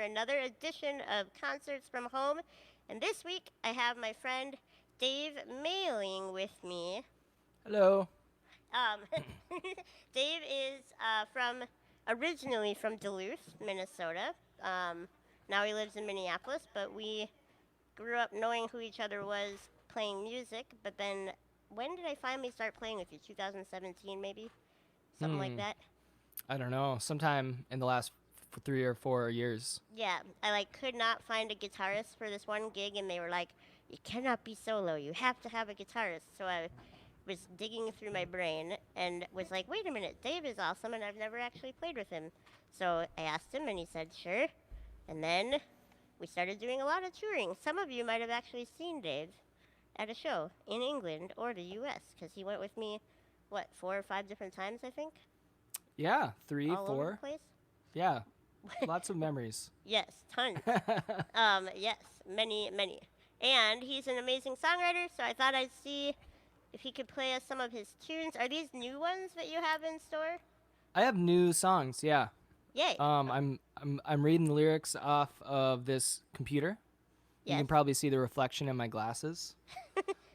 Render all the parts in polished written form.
another edition of Concerts from Home. And this week I have my friend Dave Mehling with me. Hello. Um, Dave is originally from Duluth, Minnesota. Um, Now he lives in Minneapolis, but we grew up knowing who each other was playing music. But then, when did I finally start playing with you? 2017, maybe? Something like Hmm. that? I don't know. Sometime in the last 3 or 4 years. Yeah, I could not find a guitarist for this one gig, and they were like, "You cannot be solo. You have to have a guitarist." So I was digging through my brain and was like, "Wait a minute, Dave is awesome, and I've never actually played with him." So I asked him, and he said, "Sure." And then we started doing a lot of touring. Some of you might have actually seen Dave at a show in England or the U.S. because he went with me, what, 4 or 5 different times, I think, Yeah, three, all over the four. place. Yeah, lots of memories. Yes, tons. Yes, many, many. And he's an amazing songwriter, so I thought I'd see if he could play us some of his tunes. Are these new ones that you have in store? I have new songs. Yeah. Yay. I'm reading the lyrics off of this computer. You Yes. can probably see the reflection in my glasses.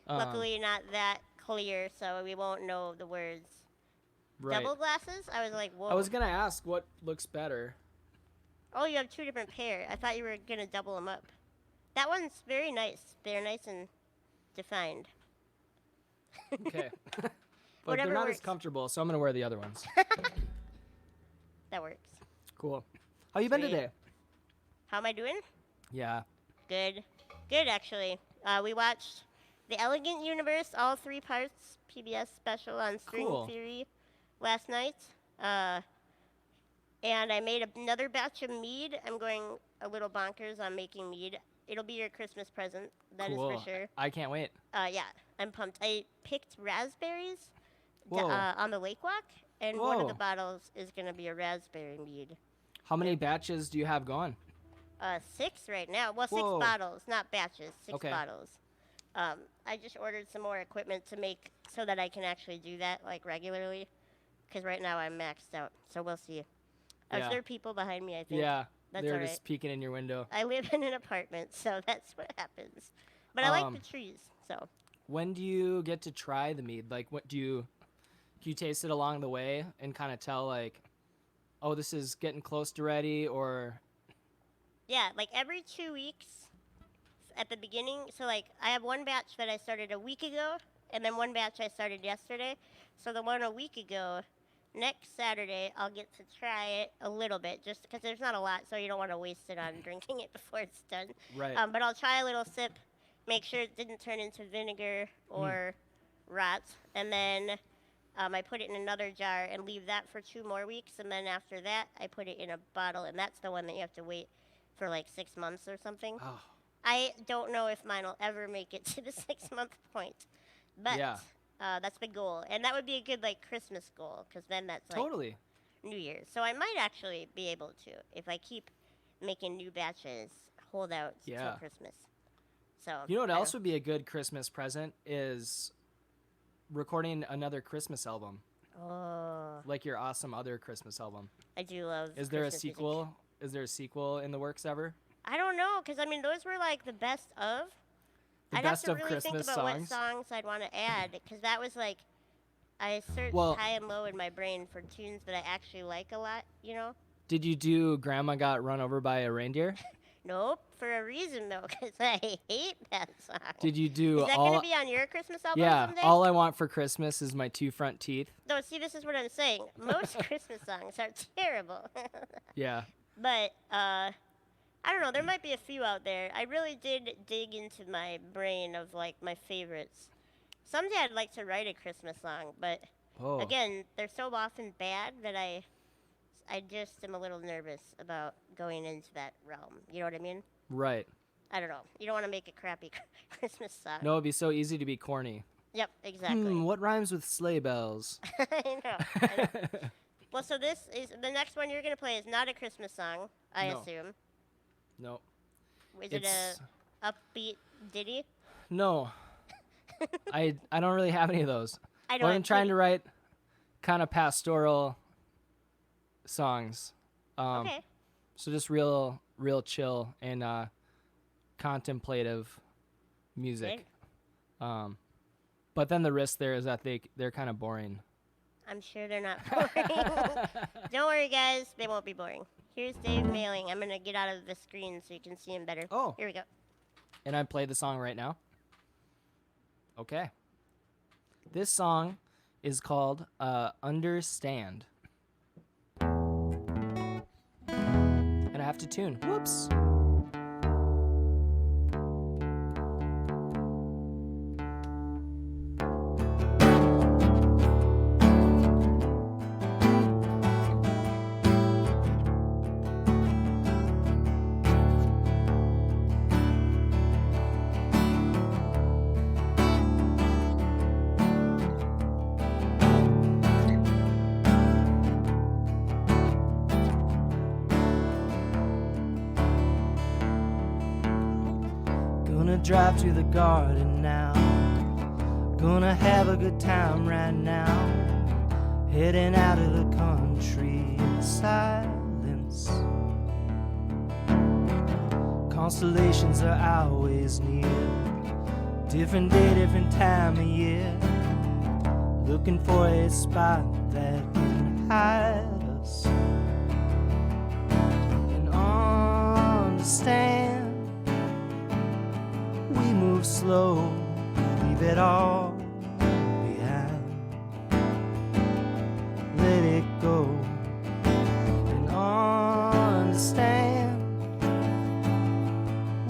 Um, Luckily, not that clear, so we won't know the words. right. Double glasses? I was like, I whoa. was gonna ask what looks better. Oh, you have two different pair. I thought you were gonna double them up. That one's very nice. They're nice and defined. Okay. But they're Whatever not as works. comfortable, so I'm gonna wear the other ones. That works. Cool. How you been Sweet. today? How am I doing? Yeah. Good. Good, actually. We watched The Elegant Universe, all three parts, PBS special on string Cool. theory last night. And I made another batch of mead. I'm going a little bonkers on making mead. It'll be your Christmas present, that is for Cool. sure. I can't wait. Yeah, I'm pumped. I picked raspberries Whoa. on the lake walk, and one of the Whoa. bottles is going to be a raspberry mead. How many batches do you have going? 6 right now. Well, six Whoa. bottles, not batches. Six Okay. bottles. I just ordered some more equipment to make so that I can actually do that regularly. Because right now I'm maxed out. So we'll see. Yeah. There are people behind me, I think. Yeah. That's They're all right. just peeking in your window. I live in an apartment, so that's what happens. But I like Um, the trees, so. when do you get to try the mead? Like, what do you taste it along the way and kind of tell like, oh, this is getting close to ready, or Yeah, every 2 weeks at the beginning. So, I have one batch that I started a week ago, and then one batch I started yesterday. So, the one a week ago, next Saturday, I'll get to try it a little bit, just because there's not a lot, so you don't want to waste it on drinking it before it's done. right? But I'll try a little sip, make sure it didn't turn into vinegar or rot, and then I put it in another jar and leave that for 2 more weeks, and then after that, I put it in a bottle, and that's the one that you have to wait for 6 months or something. Oh, I don't know if mine will ever make it to the 6 month point, but yeah, that's the goal, and that would be a good Christmas goal, because then that's totally. New Year's. So I might actually be able to, if I keep making new batches, hold out till Yeah. Christmas. So You know what I else don't- would be a good Christmas present is recording another Christmas album, Oh, like your awesome other Christmas album. I do love. Is there a Christmas music. sequel? Is there a sequel in the works ever? I don't know, because those were the best of. The I'd best have to of really think Christmas about songs? what songs I'd want to add, because that was I searched Well- high and low in my brain for tunes that I actually like a lot. Did you do Grandma Got Run Over by a Reindeer? Nope, for a reason though, because I hate that song. Did you do Is that all? gonna be on your Christmas album Yeah, someday? all I want for Christmas is my two front teeth. No, see, this is what I'm saying. Most Christmas songs are terrible. Yeah. But I don't know. There might be a few out there. I really did dig into my brain of my favorites. Someday I'd like to write a Christmas song, but Oh. again, they're so often bad that I just am a little nervous about going into that realm. You know what I mean? Right. I don't know. You don't want to make a crappy Christmas song. No, it'd be so easy to be corny. Yep, exactly. What rhymes with sleigh bells? I know. Well, so this is the next one you're gonna play is not a Christmas song, I No. assume. No. Is it It's a upbeat ditty? no. I don't really have any of those. I know. Well, I'm trying to write kind of pastoral songs. Okay. So just real real chill and contemplative music. Good. But then the risk there is that they're kind of boring. I'm sure they're not boring. Don't worry, guys. They won't be boring. Here's Dave Mehling. I'm going to get out of the screen so you can see him better. Oh. Here we go. And I play the song right now. Okay. This song is called Understand. And I have to tune. Whoops. Drive to the garden now. Gonna have a good time right now. Heading out of the country in silence. Constellations are always near. Different day, different time of year. Looking for a spot that can hide us. And understand. We move slow, leave it all behind. Let it go and understand.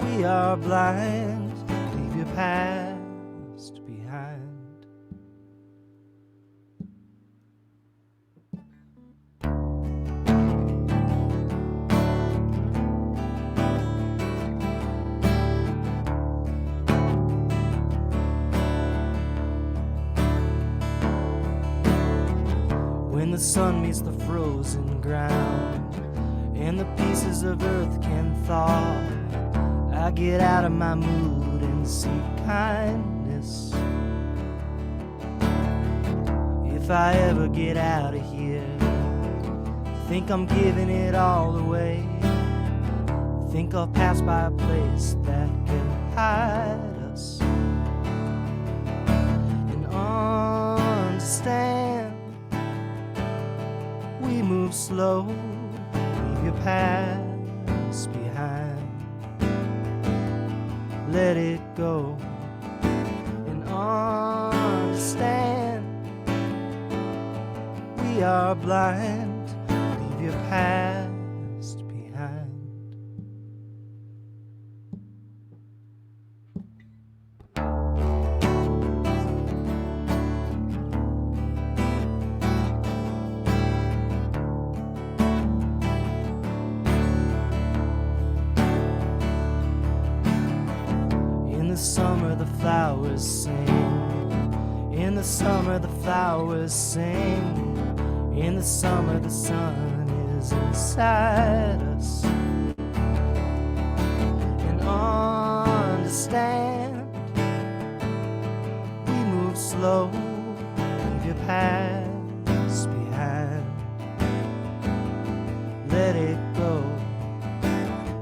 We are blind, leave your past behind. When the sun meets the frozen ground and the pieces of earth can thaw, I get out of my mood and seek kindness. If I ever get out of here, think I'm giving it all away. Think I'll pass by a place that can hide us and understand. We move slow, leave your past behind. Let it go and understand. We are blind, leave your past behind. In the summer the flowers sing. In the summer the flowers sing. In the summer the sun is inside us. And understand. We move slow, leave your past behind. Let it go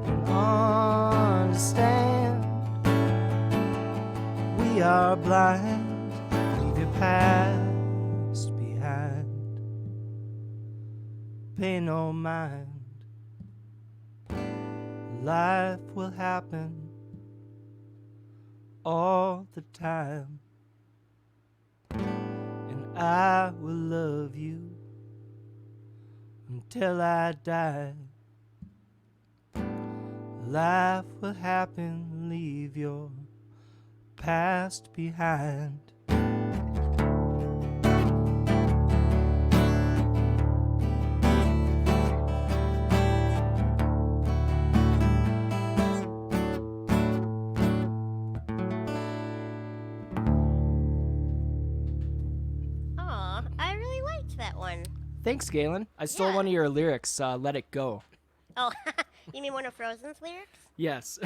and understand. We are blind, leave your past behind. Pay no mind. Life will happen all the time, and I will love you until I die. Life will happen, leave your past behind. Aw, I really liked that one. Thanks, Gaelynn. I stole Yeah. one of your lyrics, Let It Go. Oh, you mean one of Frozen's lyrics? Yes.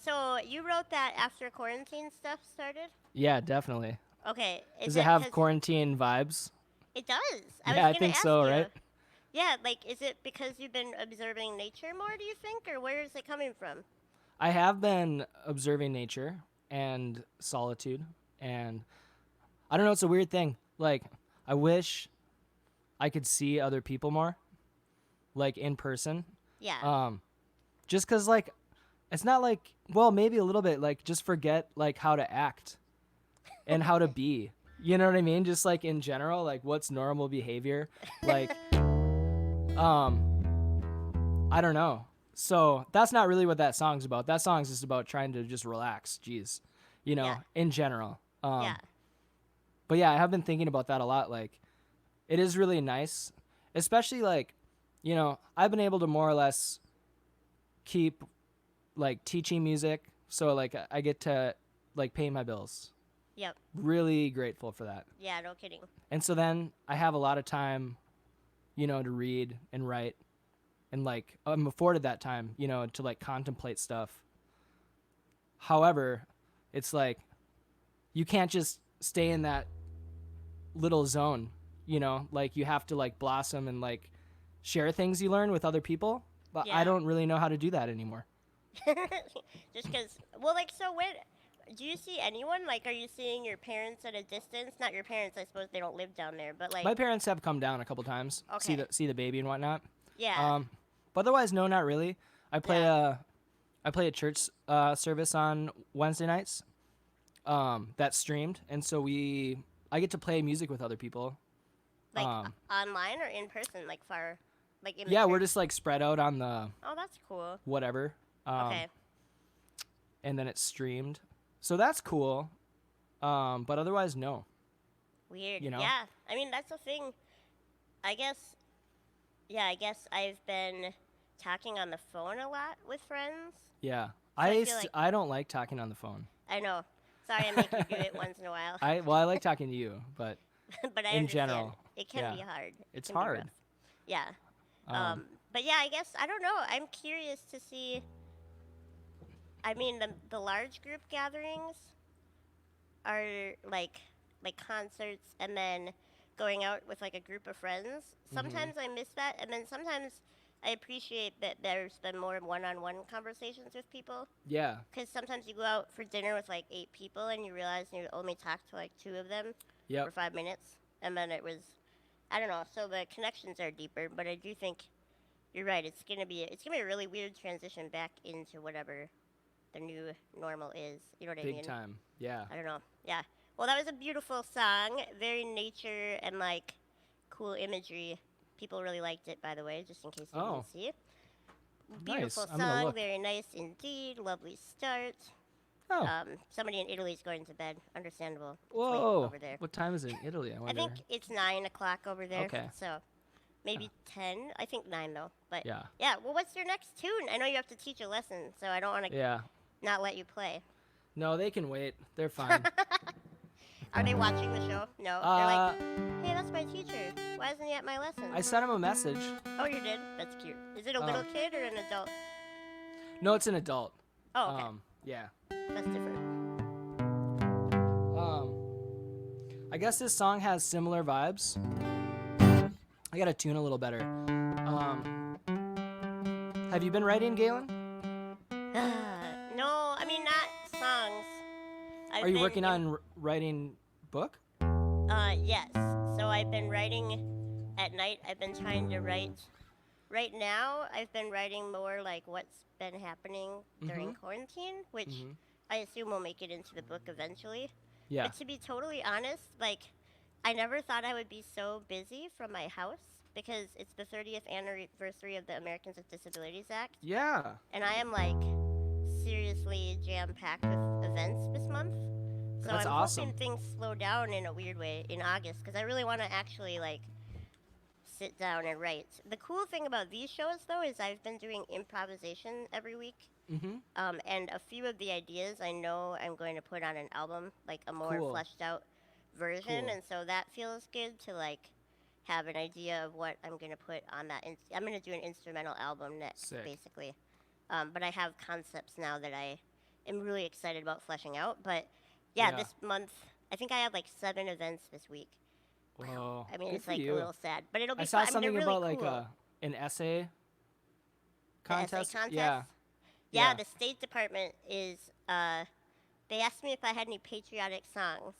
So you wrote that after quarantine stuff started? Yeah, definitely. Okay. Does it have quarantine vibes? It does. Yeah, I was gonna think ask so, you. right? Yeah, like, is it because you've been observing nature more, do you think? Or where is it coming from? I have been observing nature and solitude, and I don't know, it's a weird thing. Like, I wish I could see other people more, like in person. Yeah. Um, just cause like it's not like, well, maybe a little bit, like just forget like how to act and how to be. You know what I mean? Just like in general, like what's normal behavior. Like I don't know. So that's not really what that song's about. That song's just about trying to just relax. Jeez, Yeah. in general. Yeah. But yeah, I have been thinking about that a lot. Like, it is really nice, especially like, I've been able to more or less keep like teaching music, so like I get to like pay my bills. Yep. Really grateful for that. Yeah, no kidding. And so then I have a lot of time, to read and write, and like I'm afforded that time, to like contemplate stuff. However, it's like you can't just stay in that little zone, like you have to like blossom and like share things you learn with other people. But Yeah. I don't really know how to do that anymore. Just because, well, like, so when, do you see anyone? Like, are you seeing your parents at a distance? Not your parents, I suppose they don't live down there, but like, My parents have come down a couple times, Okay. see the baby and whatnot. yeah. But otherwise, no, not really. I play Yeah. I play a church service on Wednesday nights. That's streamed, and so I get to play music with other people. Like, um, online or in person? Like, far, like, in the Yeah, we're church? just like spread out on the Oh, that's cool. whatever. Okay. And then it's streamed, so that's cool. But otherwise, no. Weird. You know? Yeah. I mean, that's the thing. I guess, yeah, I guess I've been talking on the phone a lot with friends. Yeah, I feel like- I don't like talking on the phone. I know. Sorry, I make you do it once in a while. I like talking to you, but But I in understand. general, It can yeah. be hard. It's can be hard. rough. Yeah. Um, But yeah, I guess I don't know. I'm curious to see. I mean, the large group gatherings are like concerts, and then going out with like a group of friends. Sometimes I miss that, and then sometimes I appreciate that there's been more one-on-one conversations with people. yeah, Because sometimes you go out for dinner with like 8 people, and you realize you only talked to like 2 of them for yep, 5 minutes, and then it was, I don't know. So the connections are deeper, but I do think you're right. It's gonna be a really weird transition back into whatever the new normal is. You know what I big mean? time. Yeah, I don't know. Yeah. Well, that was a beautiful song. Very nature and like cool imagery. People really liked it, by the way, just in case you Oh. didn't see it. Nice. Beautiful I'm gonna song. look. Very nice indeed. Lovely start. Oh, Somebody in Italy's going to bed. Understandable. It's late whoa! over there. What time is it in Italy? I I wonder. think it's 9 o'clock over there. Okay. So maybe 10. I think 9 though. But Yeah, yeah. Well, what's your next tune? I know you have to teach a lesson, so I don't want to yeah. not let you play. No, they can wait. They're fine. Are they watching the show? No. They're like, hey, that's my teacher. Why isn't he at my lesson? I sent him a message. Oh, you did? That's cute. Is it a Oh. little kid or an adult? No, it's an adult. Oh, okay. Yeah. That's different. I guess this song has similar vibes. I gotta tune a little better. Have you been writing, Gaelynn? No, I mean, not songs. Are you working on writing book? Yes. So I've been writing at night. I've been trying to write. Right now, I've been writing more like what's been happening during quarantine, which I assume will make it into the book eventually. Yeah. But to be totally honest, like, I never thought I would be so busy from my house because it's the 30th anniversary of the Americans with Disabilities Act. Yeah. And I am, like, seriously jam-packed with events this month. So That's I'm awesome. hoping things slow down in a weird way in August because I really want to actually, like, sit down and write. The cool thing about these shows, though, is I've been doing improvisation every week. And a few of the ideas I know I'm going to put on an album, like a more Cool. fleshed out version. Cool. And so that feels good to like have an idea of what I'm going to put on that. I'm going to do an instrumental album next, Sick. basically. But I have concepts now that I am really excited about fleshing out. But yeah, Yeah. this month, I think I have like 7 events this week. Whoa. I mean, Good it's for like you. a little sad, but it'll be I saw fun. I mean, something they're really about like cool. an essay The essay contest. contest. Yeah. Yeah, the State Department is. They asked me if I had any patriotic songs,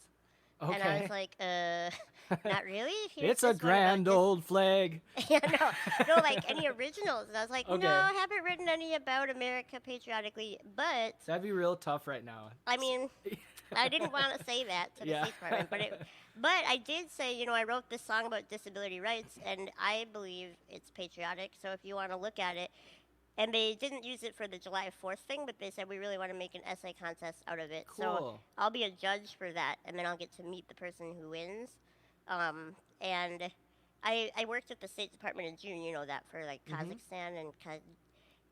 and I was Okay. like, not really. Here's It's a this one about grand old flag. yeah, no, like any originals. And I was like, no, Okay. I haven't written any about America patriotically, but That'd be real tough right now. I mean, I didn't want to say that to the Yeah. State Department, but I did say, I wrote this song about disability rights, and I believe it's patriotic. So if you want to look at it, and they didn't use it for the July 4th thing, but they said we really want to make an essay contest out of it. So Cool. I'll be a judge for that, and then I'll get to meet the person who wins. And I worked at the State Department in June, you know that, for like Kazakhstan and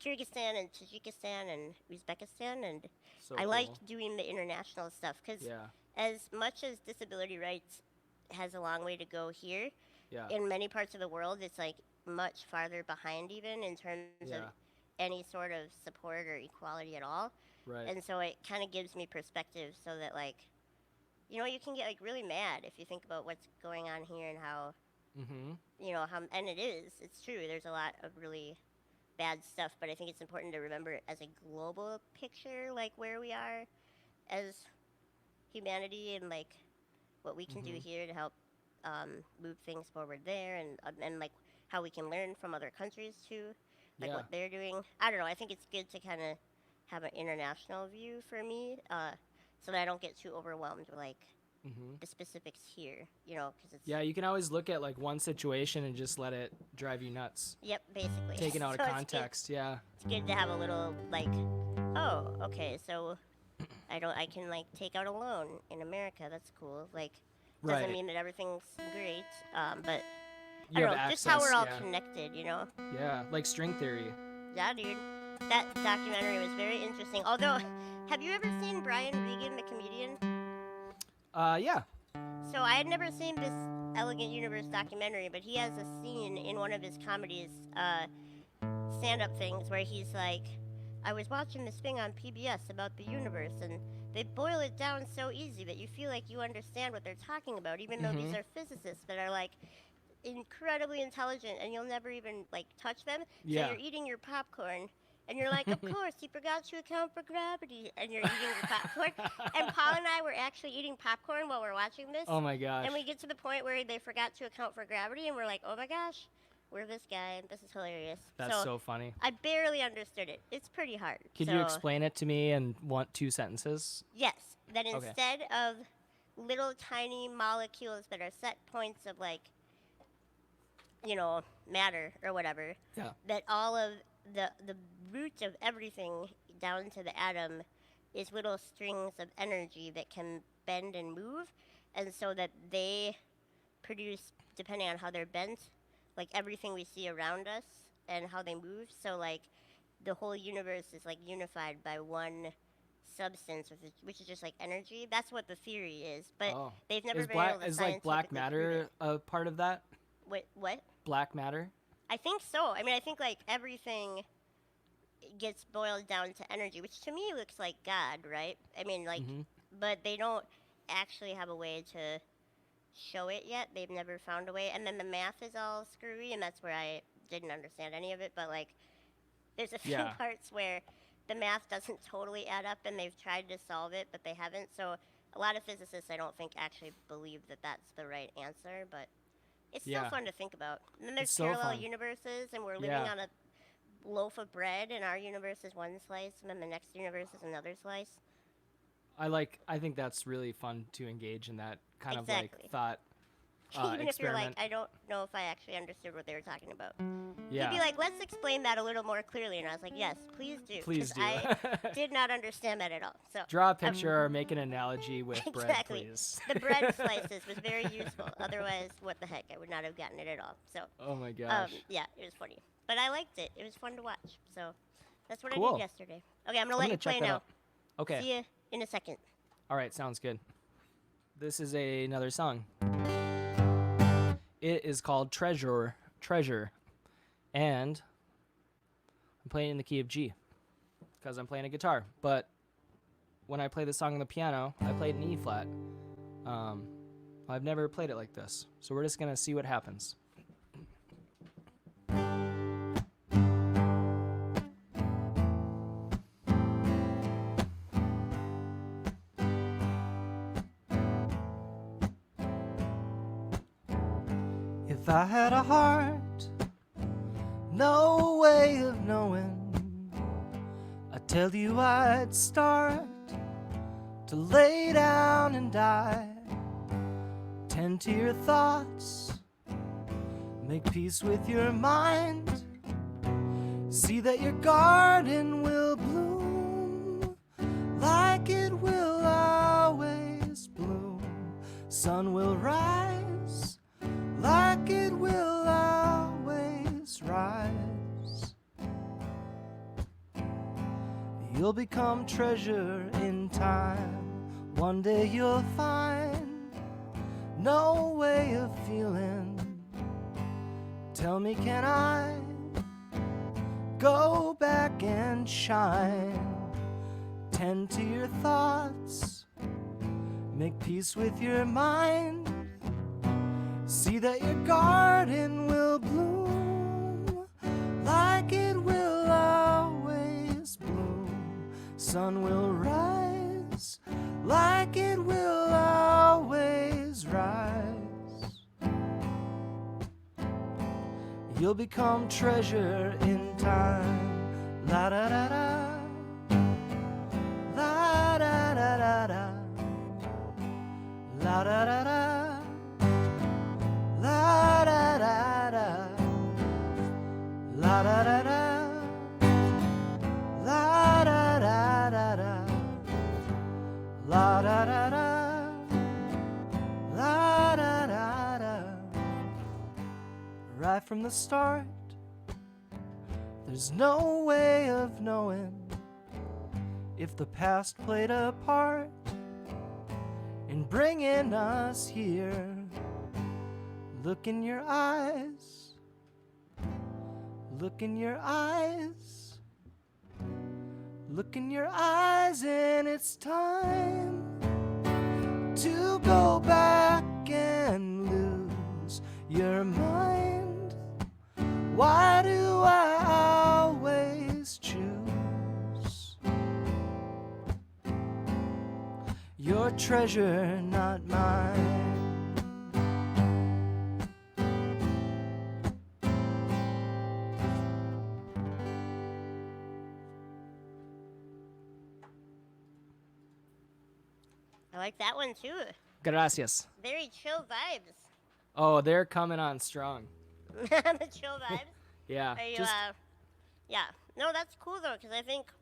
Kyrgyzstan and Tajikistan and Uzbekistan, and So I cool. like doing the international stuff because Yeah. as much as disability rights has a long way to go here, Yeah. in many parts of the world, it's like much farther behind even in terms of Yeah. any sort of support or equality at all. Right. And so it kind of gives me perspective so that like, you can get like really mad if you think about what's going on here and how, how, and it's true. There's a lot of really bad stuff, but I think it's important to remember it as a global picture, like where we are as humanity and like what we can do here to help move things forward there, and like how we can learn from other countries too, like Yeah. what they're doing. I don't know. I think it's good to kind of have an international view for me, so that I don't get too overwhelmed with like the specifics here, because it's Yeah, you can always look at like one situation and just let it drive you nuts. Yep, basically. Taken out So of context, yeah. It's good to have a little like, oh, okay, so I can like take out a loan in America. That's cool. Like, doesn't Right. mean that everything's great, but You I have don't know, access, just how we're all yeah. connected, Yeah, like string theory. Yeah, dude. That documentary was very interesting. Although, have you ever seen Brian Regan, the comedian? Yeah. So I had never seen this Elegant Universe documentary, but he has a scene in one of his comedies, stand-up things, where he's like, I was watching this thing on PBS about the universe, and they boil it down so easy that you feel like you understand what they're talking about, even though these are physicists that are like incredibly intelligent, and you'll never even like touch them. Yeah. So you're eating your popcorn, and you're like, of course, you forgot to account for gravity, and you're eating your popcorn. And Paul and I were actually eating popcorn while we're watching this. Oh my gosh. And we get to the point where they forgot to account for gravity, and we're like, oh my gosh, we're this guy. This is hilarious. That's so funny. I barely understood it. It's pretty hard. Could you explain it to me in 2 sentences? Yes. That Okay. instead of little tiny molecules that are set points of like, matter or whatever, Yeah. that all of the root of everything down to the atom is little strings of energy that can bend and move, and so that they produce, depending on how they're bent, like everything we see around us and how they move. So like the whole universe is like unified by one substance, which is just like energy. That's what the theory is, but they've never been able to is like black scientifically prove matter a part of that? it. What? Black matter? I think so. I mean, I think like everything gets boiled down to energy, which to me looks like God, right? I mean, like, but they don't actually have a way to show it yet. They've never found a way. And then the math is all screwy, and that's where I didn't understand any of it. But like, there's a few parts where the math doesn't totally add up, and they've tried to solve it, but they haven't. So a lot of physicists, I don't think, actually believe that that's the right answer, but it's still fun to think about. And then there's parallel universes, and we're living on a loaf of bread, and our universe is one slice, and then the next universe is another slice. I think that's really fun to engage in that kind of like thought Even if you're like, experiment. I don't know if I actually understood what they were talking about. Yeah. You'd be like, let's explain that a little more clearly. And I was like, yes, please do. Please 'cause I did not understand that at all. So Draw a picture or make an analogy with bread, exactly. please. The bread slices was very useful. Otherwise, what the heck? I would not have gotten it at all. So Oh my gosh. yeah, it was funny. But I liked it. It was fun to watch. So that's what I Cool. did yesterday. Okay, I'm going to let you check play that now. out. Okay. See you in a second. All right, sounds good. This is another song. It is called Treasure, and I'm playing in the key of G because I'm playing a guitar. But when I play the song on the piano, I play it in E flat. I've never played it like this, so we're just gonna see what happens. If I had a heart, no way of knowing, I tell you I'd start to lay down and die. Tend to your thoughts, make peace with your mind, see that your garden will bloom like it will always bloom. Sun will rise like it will always rise. You'll become treasure in time. One day you'll find no way of feeling. Tell me, can I go back and shine? Tend to your thoughts, make peace with your mind, see that your garden will bloom like it will always bloom. Sun will rise like it will always rise. You'll become treasure in time. La da da da, la da da da da, la da da da, la da da da, la da da da, la da da da da, la da da da, la da da da. Right from the start, there's no way of knowing if the past played a part in bringing us here. Look in your eyes, look in your eyes, look in your eyes, and it's time to go back and lose your mind. Why do I always choose your treasure, not mine? I like that one too. Gracias. Very chill vibes. Oh, they're coming on strong. The chill vibes. Yeah. Are you, yeah. No, that's cool though, because I think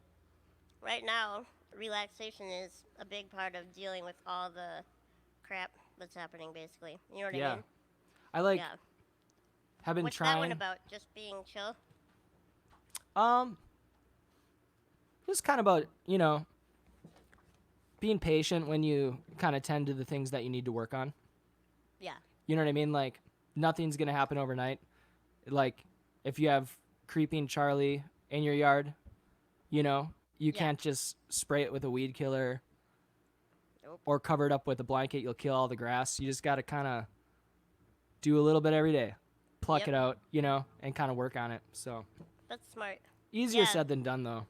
right now relaxation is a big part of dealing with all the crap that's happening, basically. You know what I mean? I like. Yeah. Have been What's trying. that one about? Just being chill? Just kind of about, being patient when you kind of tend to the things that you need to work on. Yeah. You know what I mean? Like, nothing's going to happen overnight. Like, if you have creeping Charlie in your yard, you can't just spray it with a weed killer. Nope. Or cover it up with a blanket. You'll kill all the grass. You just got to kind of do a little bit every day. Pluck it out, and kind of work on it. So That's smart. easier said than done, though.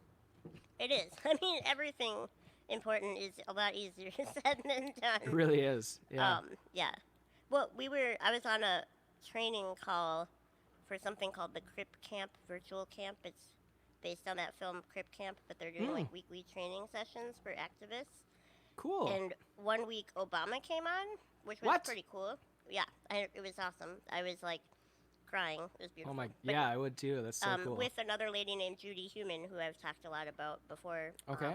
It is. I mean, everything important is a lot easier said than done. It really is. Yeah. Yeah. Well, I was on a training call for something called the Crip Camp virtual camp. It's based on that film Crip Camp, but they're doing like weekly training sessions for activists. Cool. And 1 week Obama came on, which was pretty cool. Yeah, it was awesome. I was like crying. It was beautiful. Oh my, yeah, I would too. That's so cool. With another lady named Judy Human, who I've talked a lot about before. Okay.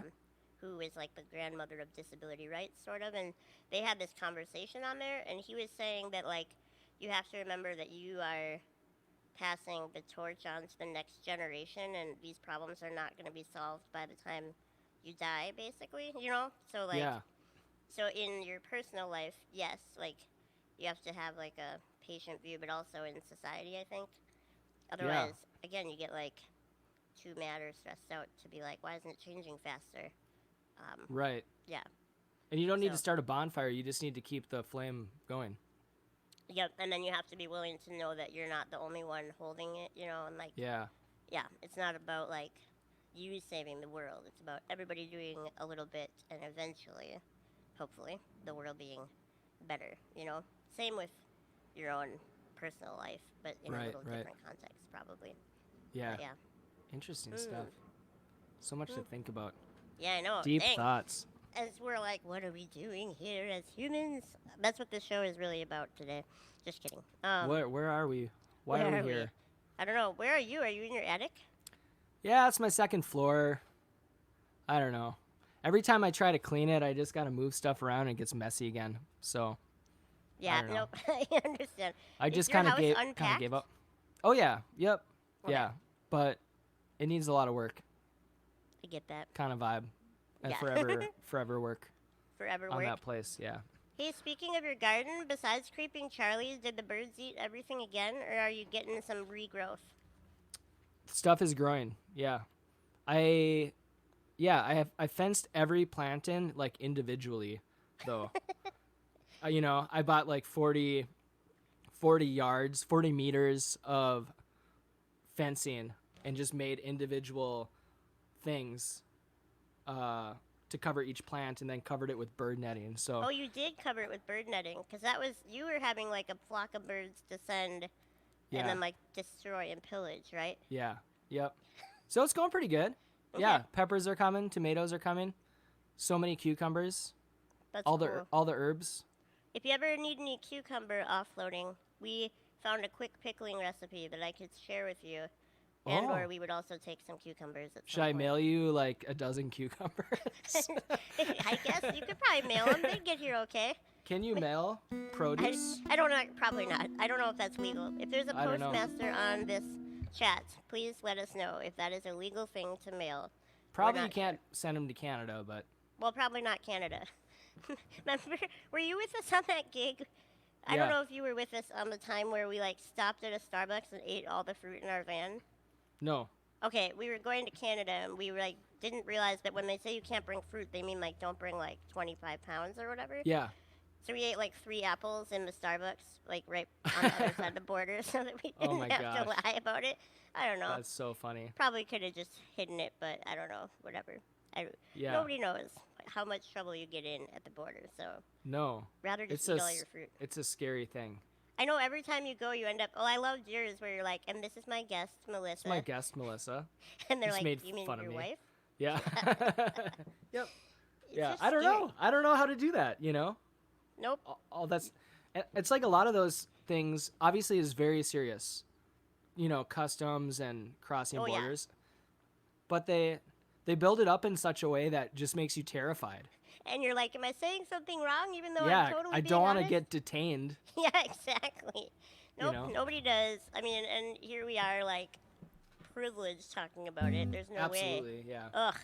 Who is like the grandmother of disability rights, sort of, and they had this conversation on there, and he was saying that like you have to remember that you are passing the torch on to the next generation, and these problems are not going to be solved by the time you die, basically, So like, so in your personal life, yes, like you have to have like a patient view, but also in society, I think. Otherwise, again, you get like too mad or stressed out to be like, why isn't it changing faster? Right. Yeah. And you don't need to So- start a bonfire. You just need to keep the flame going. Yep, and then you have to be willing to know that you're not the only one holding it, and like, Yeah. yeah, it's not about like you saving the world. It's about everybody doing a little bit, and eventually, hopefully, the world being better. Same with your own personal life, but in a Right, little right. different context, probably. Yeah. But yeah, Interesting stuff. So much to think about. yeah, I know. Deep Dang. thoughts. As we're like, what are we doing here as humans? That's what this show is really about today. Just kidding. Where are we? Why where are are we we? here? I don't know. Where are you? Are you in your attic? Yeah, it's my second floor. I don't know. Every time I try to clean it, I just got to move stuff around and it gets messy again. So Yeah, don't know. nope. I understand. I Is just your kind of house unpacked? gave up. Oh yeah, yep, Okay. yeah. But it needs a lot of work, I get that. kind of vibe, and Yeah. forever work Forever on work. that place. Yeah. Hey, speaking of your garden, besides creeping Charlies, did the birds eat everything again, or are you getting some regrowth? Stuff is growing. Yeah. I fenced every plant in like individually though. I bought like 40 yards, 40 meters of fencing and just made individual things to cover each plant and then covered it with bird netting. So Oh, you did cover it with bird netting, because you were having like a flock of birds descend yeah. and then like destroy and pillage, right? Yeah. Yep. So it's going pretty good. Okay. Yeah, peppers are coming, tomatoes are coming. So many cucumbers, That's all cool. the herbs. If you ever need any cucumber offloading, we found a quick pickling recipe that I could share with you. And Oh. or we would also take some cucumbers at Should some I point. mail you like a dozen cucumbers? I guess you could probably mail them. They'd get here okay. Can you mail produce? I don't know. Probably not. I don't know if that's legal. If there's a I don't know. postmaster on this chat, please let us know if that is a legal thing to mail. Probably not you can't send them to Canada, but Well, probably not Canada. Remember, were you with us on that gig? I Yeah. don't know if you were with us on the time where we like stopped at a Starbucks and ate all the fruit in our van. no. Okay, we were going to Canada and we were like didn't realize that when they say you can't bring fruit, they mean like don't bring like 25 pounds or whatever. Yeah. So we ate like 3 apples in the Starbucks, like right on the other side of the border, so that we Oh didn't my have to gosh. lie about it. I don't know. That's so funny. Probably could have just hidden it, but I don't know. Whatever. Yeah. Nobody knows how much trouble you get in at the border, so No. rather just It's eat all your fruit. it's a scary thing. I know every time you go, you end up. Oh, I loved yours where you're like, and this is my guest, Melissa. It's my guest, Melissa. and they're just like, made you mean fun of your me. wife? Yeah. Yep. It's Yeah. just I don't scary. know. I don't know how to do that, Nope. All that's it's like a lot of those things obviously is very serious. Customs and crossing Oh, yeah. borders. But they build it up in such a way that just makes you terrified. And you're like, am I saying something wrong? Even though yeah, I'm totally I being don't want to honest? get detained. Yeah, exactly. Nope, know? nobody does. I mean, and here we are, like, privileged talking about it. There's no way. Absolutely, yeah. Ugh.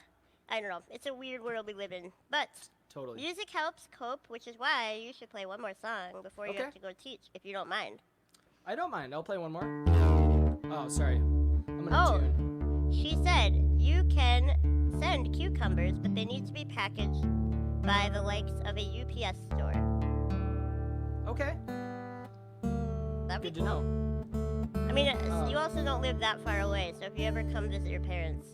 I don't know. It's a weird world we live in. But Totally. music helps cope, which is why you should play one more song before you Okay. have to go teach, if you don't mind. I don't mind. I'll play one more. Oh, sorry. I'm gonna Oh. tune. She said you can send cucumbers, but they need to be packaged by the likes of a UPS store. Okay. That'd be Good to cool. know. I mean, you also don't live that far away, so if you ever come visit your parents,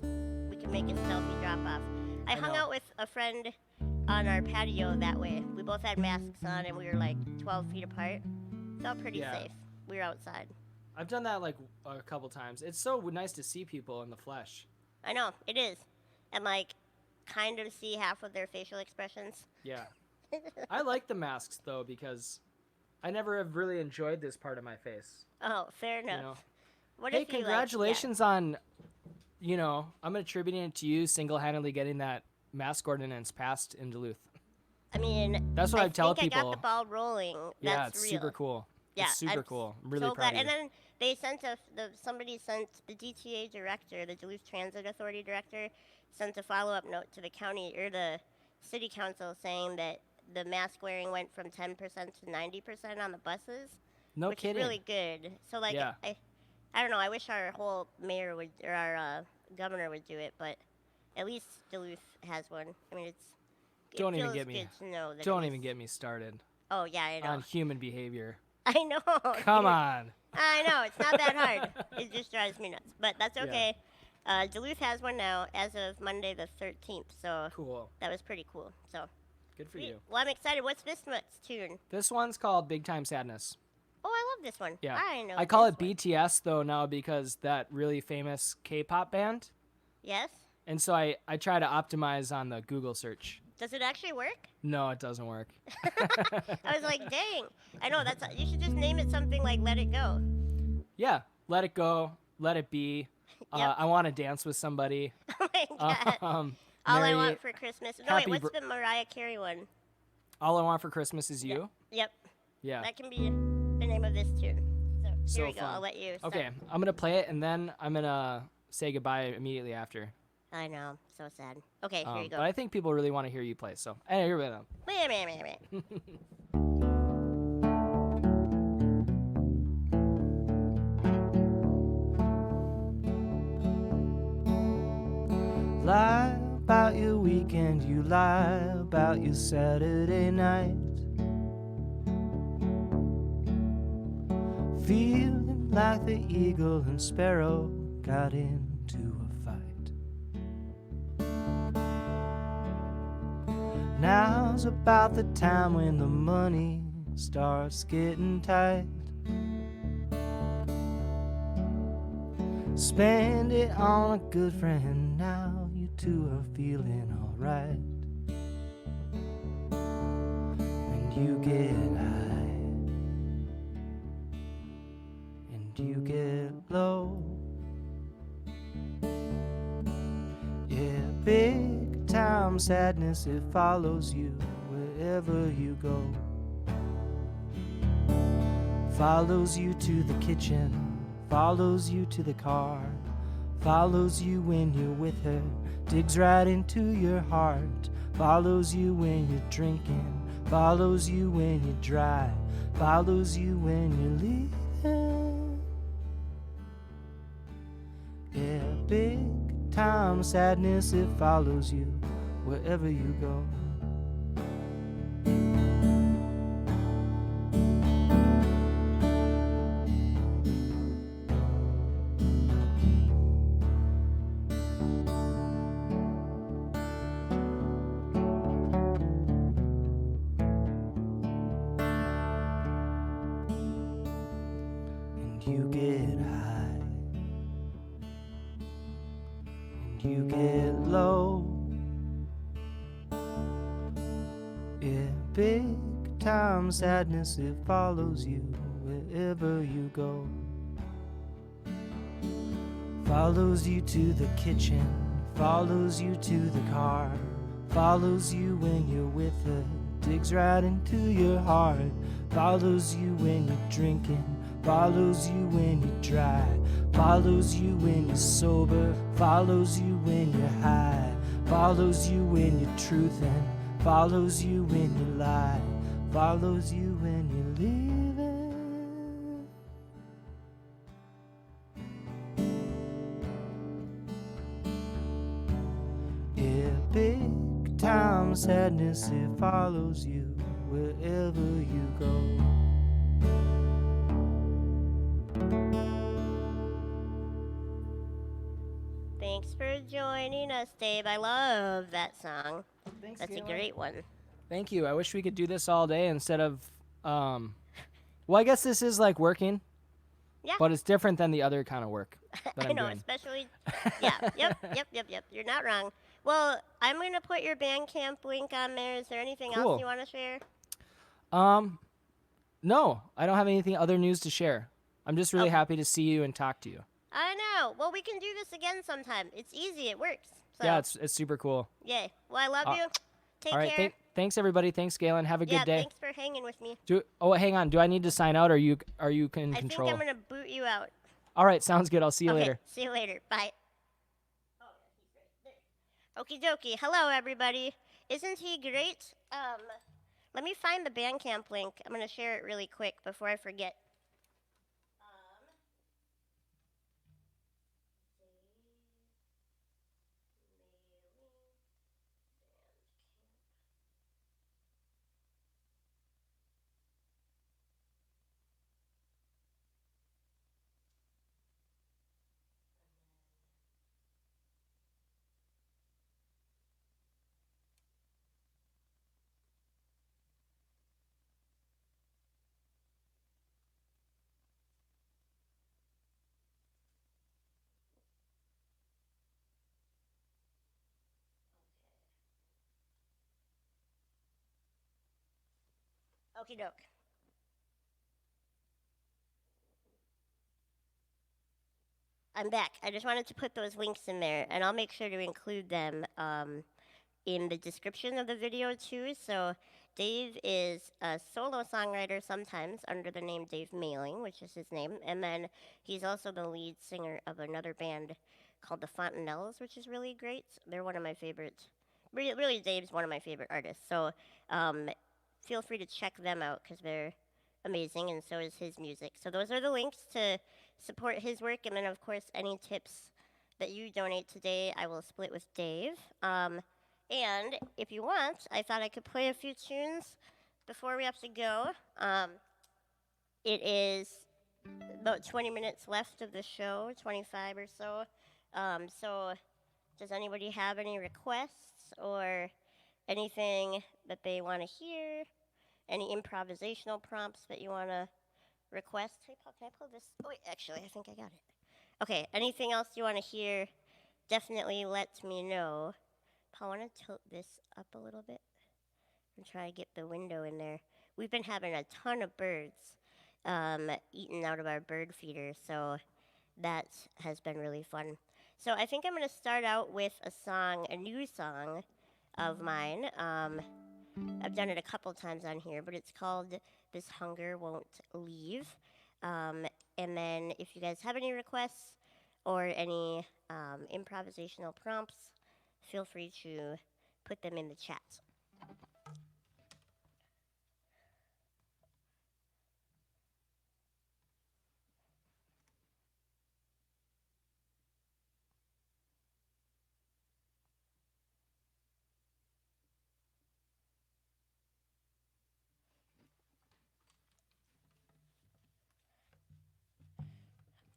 we can make a stealthy drop-off. I hung know. out with a friend on our patio that way. We both had masks on, and we were like 12 feet apart. Felt pretty Yeah. safe. We were outside. I've done that like a couple times. It's so nice to see people in the flesh. I know, it is. And like, kind of see half of their facial expressions. Yeah. I like the masks though because I never have really enjoyed this part of my face. Oh, fair enough. You know? What Hey, if you, like- congratulations on, I'm attributing it to you single-handedly getting that mask ordinance passed in Duluth. I mean, That's what I tell think I got people. the ball rolling. Yeah, That's it's real. super cool. Yeah, it's super I'm cool. I'm really so proud glad. of you. And then they sent somebody sent the DTA director, the Duluth Transit Authority director, sent a follow-up note to the county or the city council saying that the mask wearing went from 10% to 90% on the buses, No which kidding. is really good. So like, Yeah. I don't know. I wish our whole mayor would or our governor would do it, but at least Duluth has one. I mean, it's Don't it even feels get me. good to know that. Don't even get me started Oh yeah, I know. on human behavior. I know. Come on. I know, it's not that hard. It just drives me nuts. But that's Yeah. okay. Duluth has one now as of Monday the 13th, so Cool. that was pretty cool. So, Good for sweet. you. Well, I'm excited. What's this month's tune? This one's called Big Time Sadness. Oh, I love this one. Yeah. I know. I call this it one. BTS though now because that really famous K-pop band. Yes? And so I try to optimize on the Google search. Does it actually work? No, it doesn't work. I was like, dang. I know, you should just name it something like Let It Go. Yeah. Let it go. Let it be. Yep. I want to dance with somebody. Oh my god. Um, All I Mary, Want for Christmas. No, wait, happy what's the Mariah Carey one? All I Want for Christmas is You. Yep. Yeah. That can be the name of this tune. So, here we go. fun. I'll let you start. Okay, I'm going to play it and then I'm going to say goodbye immediately after. I know. So sad. Okay, here you go. But I think people really want to hear you play. So, anyway, here we go. Meh, meh, meh, meh. Lie about your weekend, you lie about your Saturday night. Feeling like the eagle and sparrow got into a fight. Now's about the time when the money starts getting tight. Spend it on a good friend, now you two are feeling alright. And you get high, and you get low. Yeah, big time sadness, it follows you wherever you go. Follows you to the kitchen, follows you to the car, follows you when you're with her, digs right into your heart, follows you when you're drinking, follows you when you're dry, follows you when you're leaving. Yeah, big time sadness, it follows you wherever you go. You get high, and you get low. Yeah, big time sadness, it follows you wherever you go. Follows you to the kitchen, follows you to the car, follows you when you're with her, digs right into your heart, follows you when you're drinking, follows you when you're dry, follows you when you're sober, follows you when you're high, follows you when you're truthin', follows you when you lie, follows you when you're leaving. Yeah, big time sadness, it follows you wherever you go. Thanks for joining us, Dave. I love that song. Thanks, That's Gaelynn. a great one. Thank you. I wish we could do this all day instead of, well, I guess this is like working. Yeah. But it's different than the other kind of work that I I'm know, doing. especially. Yeah. Yep. You're not wrong. Well, I'm going to put your Bandcamp link on there. Is there anything Cool. else you want to share? No, I don't have anything other news to share. I'm just really Okay. happy to see you and talk to you. I know. Well, we can do this again sometime. It's easy. It works. So, Yeah, it's super cool. Yay. Well, I love you. Take All right, care. thanks everybody. Thanks, Gaelynn. Have a good day. Thanks for hanging with me. Hang on. Do I need to sign out, or you can I control? think I'm going to boot you out. All right, sounds good. I'll see you Okay, later. see you later. Bye. Okie dokie. Hello, everybody. Isn't he great? Let me find the Bandcamp link. I'm going to share it really quick before I forget. Okie doke. I'm back. I just wanted to put those links in there, and I'll make sure to include them in the description of the video too. So Dave is a solo songwriter sometimes under the name Dave Mehling, which is his name, and then he's also the lead singer of another band called the Fontanelles, which is really great. They're one of my favorites. Really, Dave's one of my favorite artists. So um, feel free to check them out because they're amazing, and so is his music. So those are the links to support his work, and then of course any tips that you donate today, I will split with Dave. And if you want, I thought I could play a few tunes before we have to go. It is about 20 minutes left of the show, 25 or so. So, does anybody have any requests or anything that they want to hear? Any improvisational prompts that you want to request? Hey, Paul, can I pull this? Oh, wait, actually, I think I got it. Okay, anything else you want to hear? Definitely let me know. Paul, I want to tilt this up a little bit and try to get the window in there. We've been having a ton of birds eating out of our bird feeder, so that has been really fun. So I think I'm going to start out with a song, a new song of mine. I've done it a couple times on here, but it's called This Hunger Won't Leave. And then if you guys have any requests or any improvisational prompts, feel free to put them in the chat.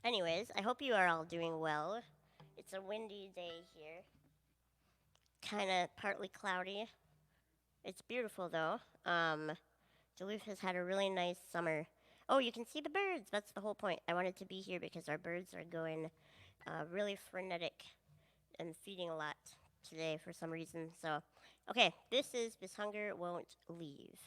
Anyways, I hope you are all doing well. It's a windy day here. Kind of partly cloudy. It's beautiful though. Duluth has had a really nice summer. Oh, you can see the birds. That's the whole point. I wanted to be here because our birds are going really frenetic and feeding a lot today for some reason. So, okay, this is This Hunger Won't Leave.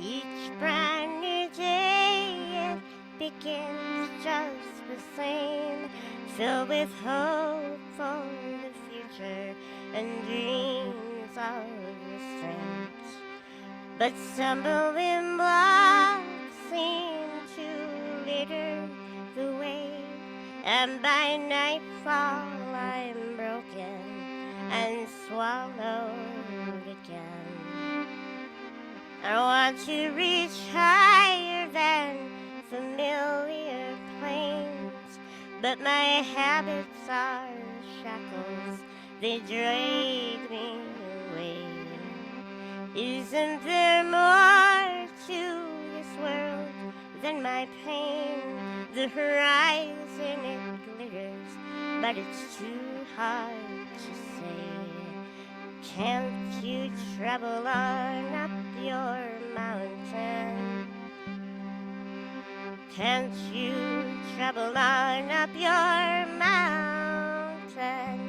Each brand new day it begins just the same, filled with hope for the future and dreams of restraint. But stumbling blocks seem to litter the way, and by nightfall I'm broken and swallowed again. I want to reach higher than familiar planes, but my habits are shackles, they drag me away. Isn't there more to this world than my pain? The horizon, it glitters but it's too hard to say. Can't you travel on up your mountain? Can't you travel on up your mountain?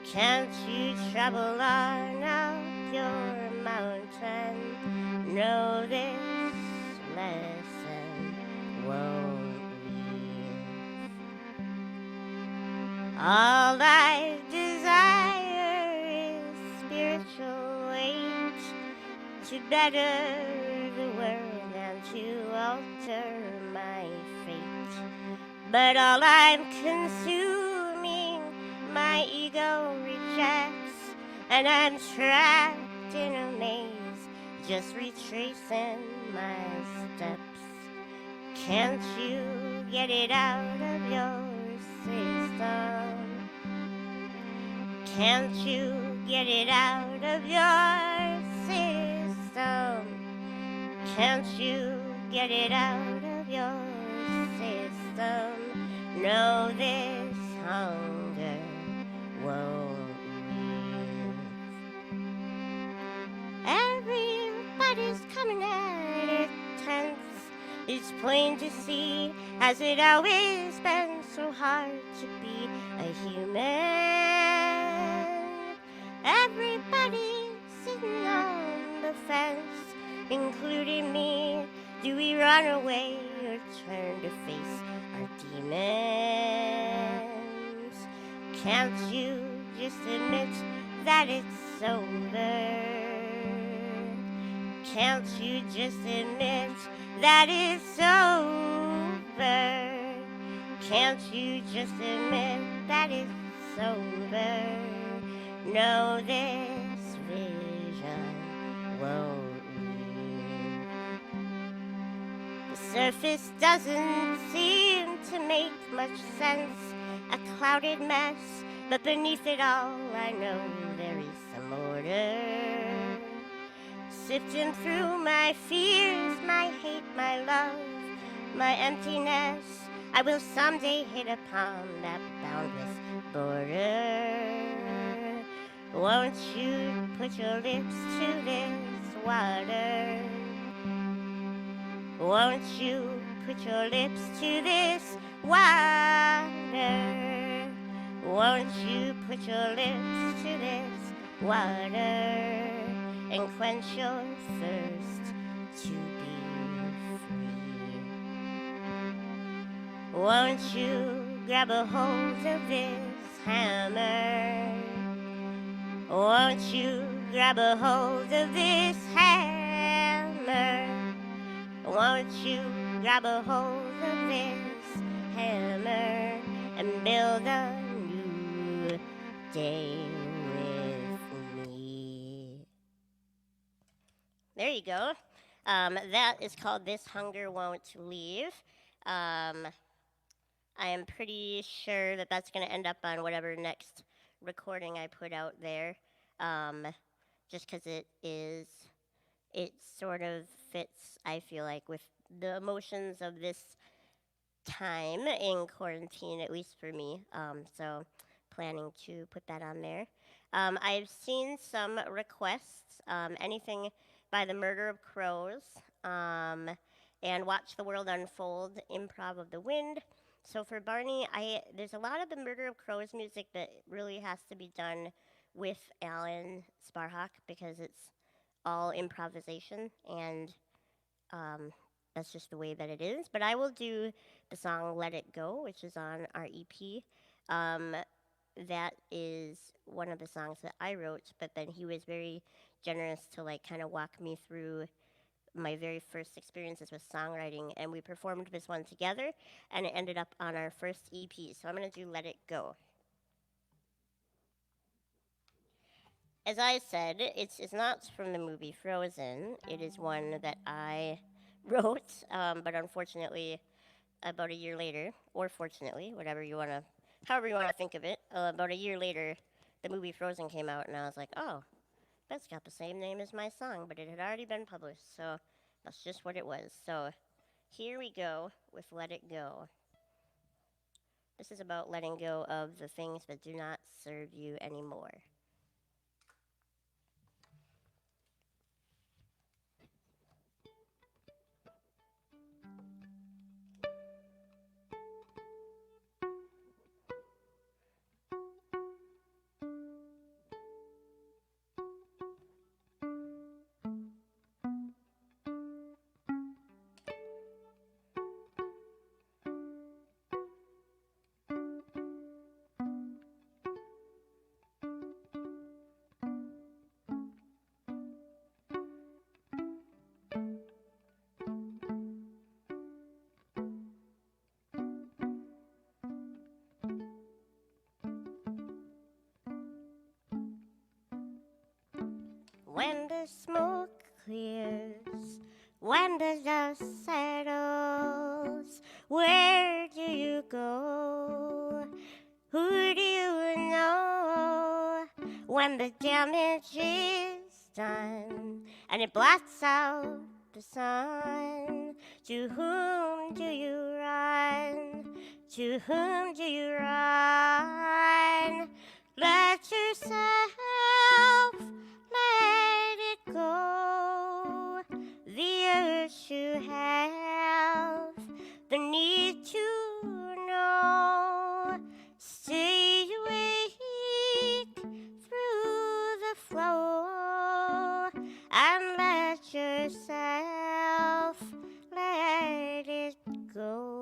Can't you travel on up your mountain? Know this lesson won't leave. All I desire is spiritual weight to better the world and to alter my fate. But all I'm consuming, my ego rejects, and I'm trapped in a maze, just retracing my steps. Can't you get it out of your system? Can't you get it out of your system? Can't you get it out of your system? Know this hunger won't leave. Everybody's coming at it tense. It's plain to see, has it always been so hard to be a human? Everybody sitting on the fence, including me. Do we run away or turn to face our demons? Can't you just admit that it's over? Can't you just admit that it's over? Can't you just admit that it's over? No, this vision won't leave. The surface doesn't seem to make much sense, a clouded mess, but beneath it all I know there is some order. Sifting through my fears, my hate, my love, my emptiness, I will someday hit upon that boundless border. Won't you put your lips to this water? Won't you put your lips to this water? Won't you put your lips to this water and quench your thirst to be free? Won't you grab a hold of this hammer? Won't you grab a hold of this hammer? Won't you grab a hold of this hammer and build a new day with me? There you go. That is called This Hunger Won't Leave. I am pretty sure that that's going to end up on whatever next recording I put out there. Just because it sort of fits, I feel like, with the emotions of this time in quarantine, at least for me. So planning to put that on there. I've seen some requests, anything by The Murder of Crows, and Watch the World Unfold, Improv of the Wind. So for Barney, there's a lot of the Murder of Crows music that really has to be done with Alan Sparhawk because it's all improvisation, and that's just the way that it is. But I will do the song Let It Go, which is on our EP. That is one of the songs that I wrote, but then he was very generous to like kind of walk me through my very first experiences with songwriting, and we performed this one together, and it ended up on our first EP. So I'm going to do Let It Go. As I said, it's not from the movie Frozen. It is one that I wrote, but unfortunately, about a year later, or fortunately, however you want to think of it, about a year later, the movie Frozen came out, and I was like, oh, that's got the same name as my song, but it had already been published, so that's just what it was. So here we go with Let It Go. This is about letting go of the things that do not serve you anymore. When the smoke clears, when the dust settles, where do you go? Who do you know? When the damage is done and it blots out the sun, to whom do you run? To whom do you run? Let yourself let it go. The urge to have, the need to know. Stay awake through the flow and let yourself let it go.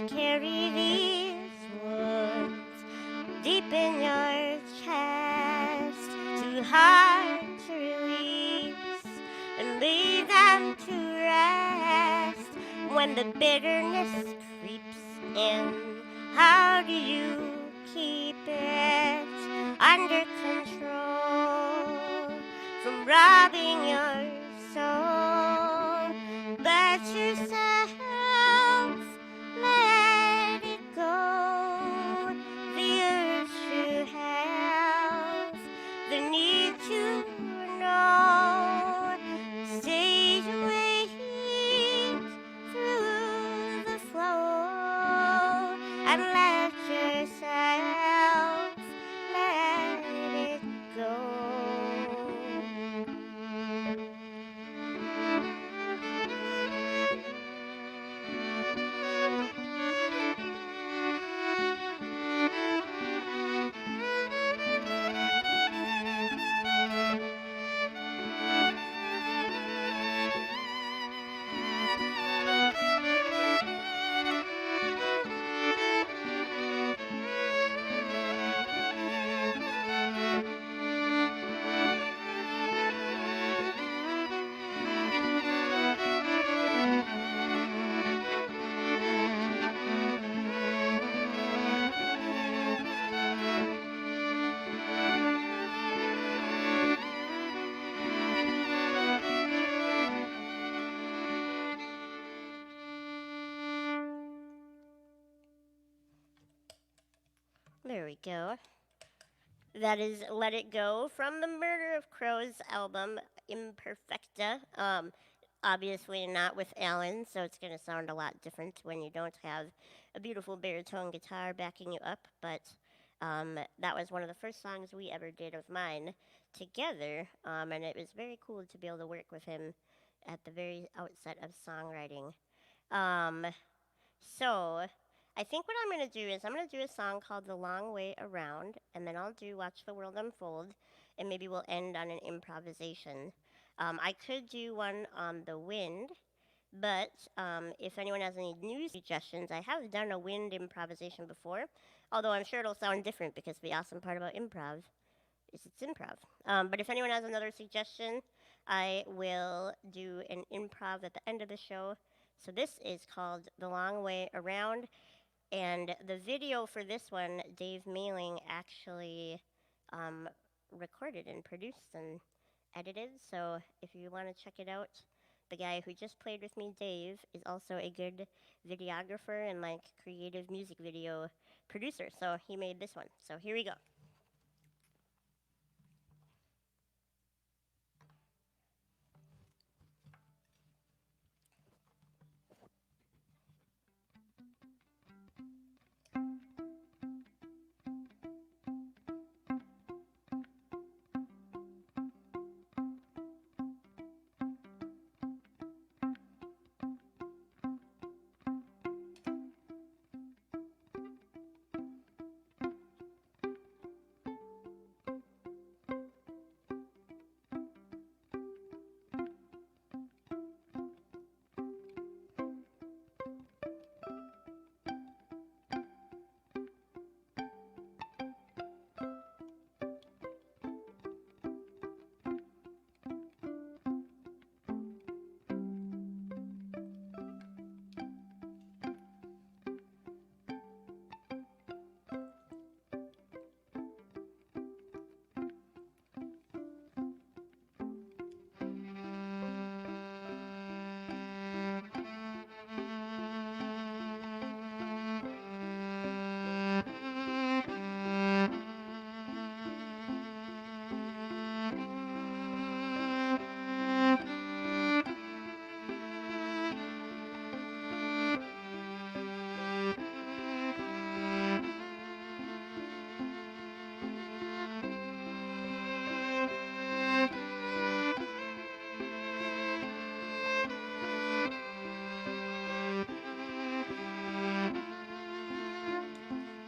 Carry these words deep in your chest, too hard to release, and leave them to rest. When the bitterness creeps in, how do you keep it under control from robbing your soul? Let yourself let it go. The urge to have, the need to know. Stay awake through the flow and let yourself let it go. There we go. That is Let It Go from the Murder of Crows album, Imperfecta. Obviously not with Alan, so it's going to sound a lot different when you don't have a beautiful baritone guitar backing you up, but that was one of the first songs we ever did of mine together, and it was very cool to be able to work with him at the very outset of songwriting. Um, so I think what I'm going to do is I'm going to do a song called The Long Way Around, and then I'll do Watch the World Unfold, and maybe we'll end on an improvisation. I could do one on the wind, but if anyone has any new suggestions, I have done a wind improvisation before, although I'm sure it'll sound different because the awesome part about improv is it's improv. But if anyone has another suggestion, I will do an improv at the end of the show. So this is called The Long Way Around, And the video for this one, Dave Mehling actually recorded and produced and edited. So if you want to check it out, the guy who just played with me, Dave, is also a good videographer and like creative music video producer. So he made this one. So here we go.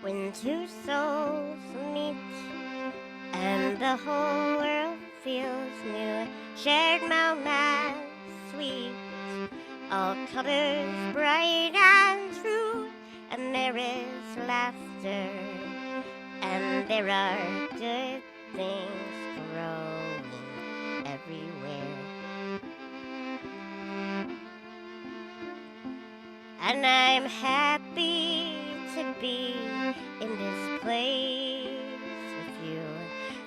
When two souls meet and the whole world feels new, shared moments sweet, all colors bright and true, and there is laughter, and there are good things growing everywhere. And I'm happy to be in this place with you.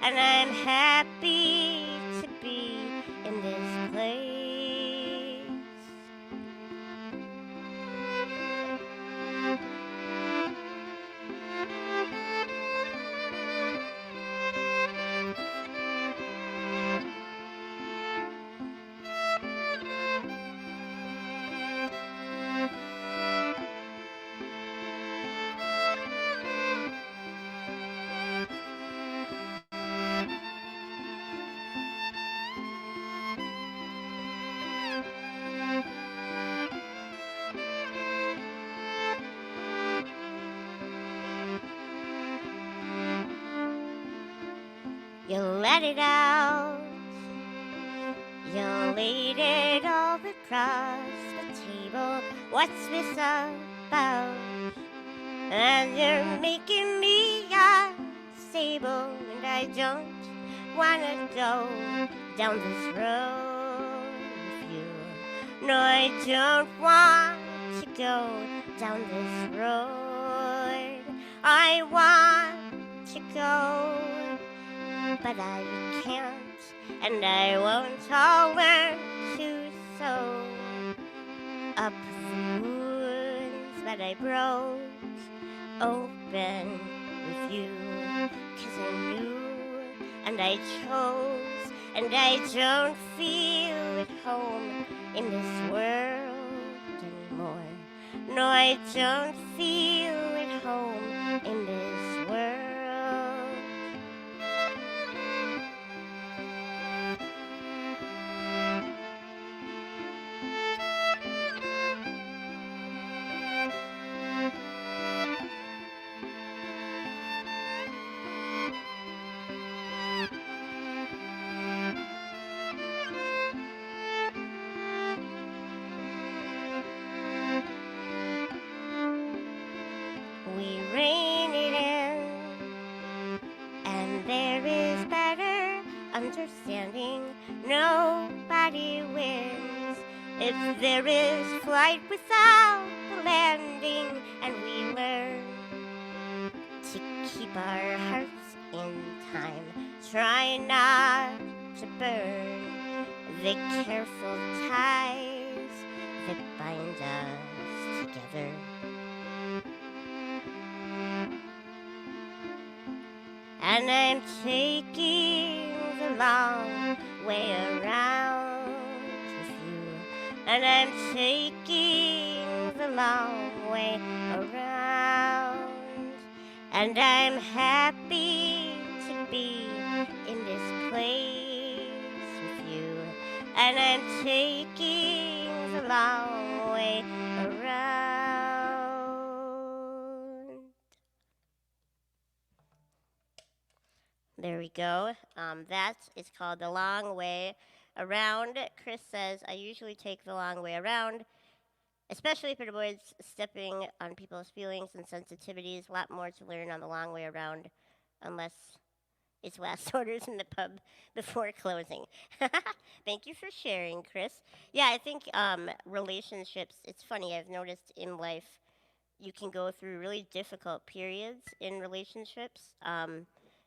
And I'm happy to be in this place. You let it out, you laid it all across the table. What's this about? And you're making me unstable, and I don't wanna go down this road with you. No, I don't want to go down this road. I want to go, but I can't, and I won't. I'll learn to sew up the wounds that I broke open with you, 'cause I knew and I chose, and I don't feel at home in this world anymore. No, I don't feel at home in this world. We rein it in, and there is better understanding. Nobody wins if there is flight without the landing, and we learn our hearts in time. Try not to burn the careful ties that bind us together. And I'm taking the long way around with you. And I'm taking the long way around. And I'm happy to be in this place with you. And I'm taking the long way around. There we go. That is called The Long Way Around. Chris says, I usually take the long way around, especially if it avoids stepping on people's feelings and sensitivities. A lot more to learn on the long way around, unless it's last orders in the pub before closing. Thank you for sharing, Chris. Yeah, I think relationships, it's funny, I've noticed in life you can go through really difficult periods in relationships.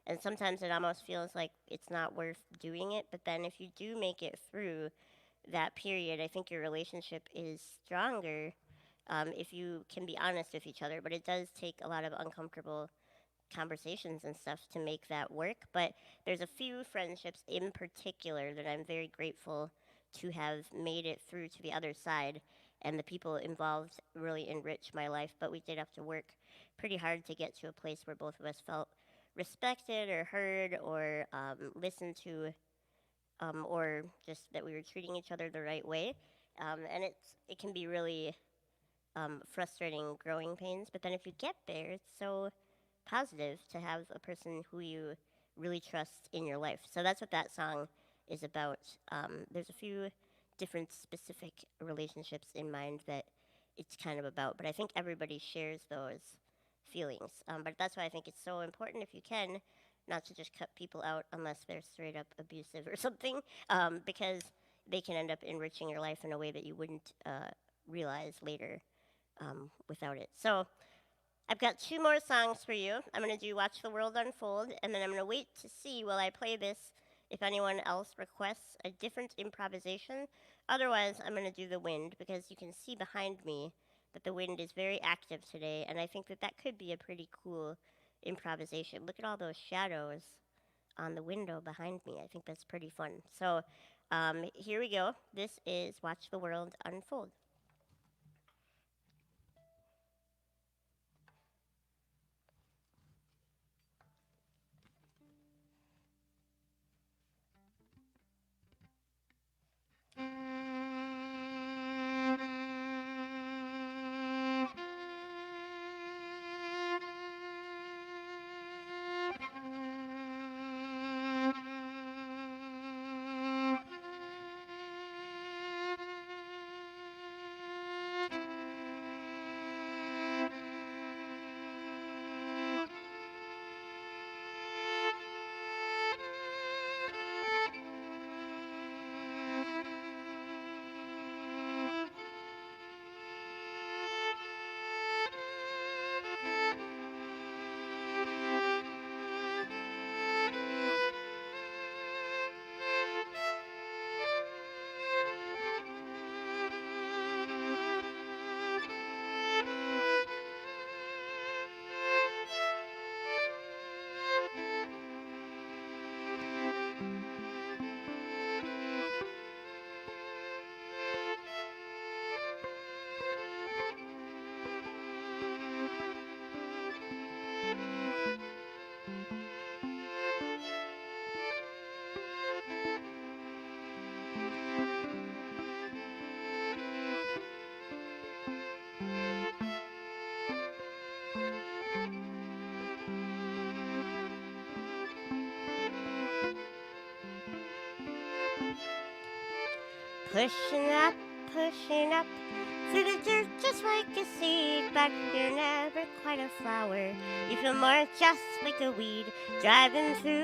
And sometimes it almost feels like it's not worth doing it. But then if you do make it through that period, I think your relationship is stronger if you can be honest with each other. But it does take a lot of uncomfortable conversations and stuff to make that work. But there's a few friendships in particular that I'm very grateful to have made it through to the other side. And the people involved really enriched my life. But we did have to work pretty hard to get to a place where both of us felt respected or heard or listened to, or just that we were treating each other the right way. And it can be really frustrating growing pains. But then if you get there, it's so positive to have a person who you really trust in your life. So that's what that song is about. There's a few different specific relationships in mind that it's kind of about, but I think everybody shares those feelings. But that's why I think it's so important, if you can, not to just cut people out unless they're straight up abusive or something, because they can end up enriching your life in a way that you wouldn't realize later without it. So I've got 2 more songs for you. I'm going to do Watch the World Unfold, and then I'm going to wait to see while I play this if anyone else requests a different improvisation. Otherwise, I'm going to do The Wind, because you can see behind me that the wind is very active today, and I think that that could be a pretty cool improvisation. Look at all those shadows on the window behind me. I think that's pretty fun. So here we go. This is Watch the World Unfold. Pushing up through the dirt just like a seed, but you're never quite a flower. You feel more just like a weed. Driving through.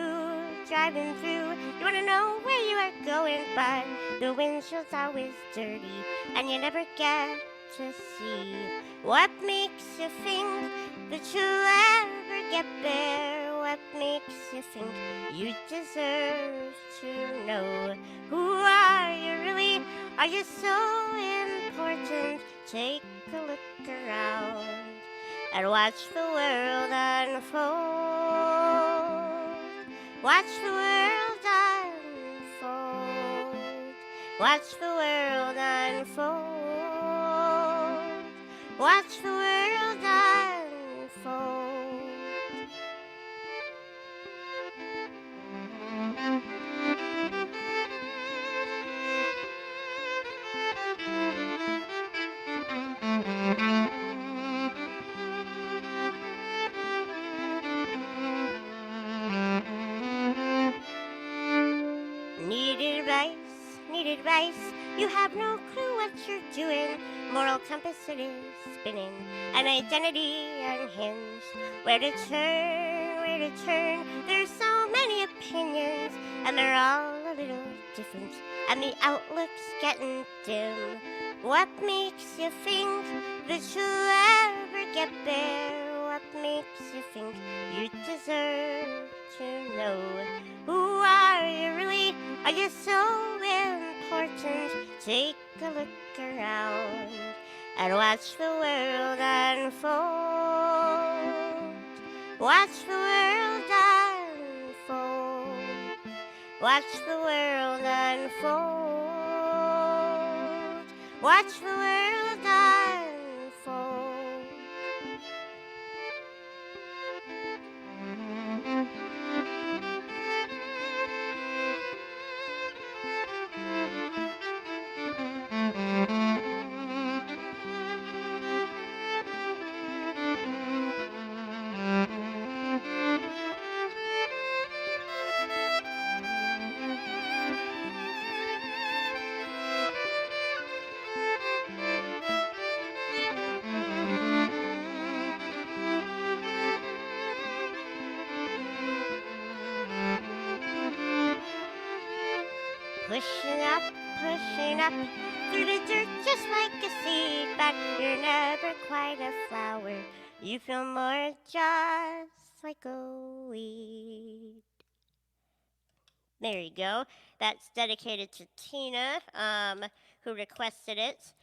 You wanna know where you are going, but the windshield's always dirty, and you never get to see what makes you think that you'll ever get bare? What makes you think you deserve to know? Who are you really? Are you so important? Take a look around and watch the world unfold. Watch the world unfold. Watch the world unfold. Watch the world unfold. Need advice, you have no clue what you're doing. Moral compass it is spinning, an identity unhinged. Where to turn, there's so many opinions, and they're all a little different, and the outlook's getting dim. What makes you think that you'll ever get there? What makes you think you deserve to know? Who are you really? Are you so important? Take a look around and watch the world unfold. Watch the world unfold. Watch the world unfold. Watch the world unfold. Pushing up through the dirt just like a seed, but you're never quite a flower. You feel more just like a weed. There you go. That's dedicated to Tina, who requested it.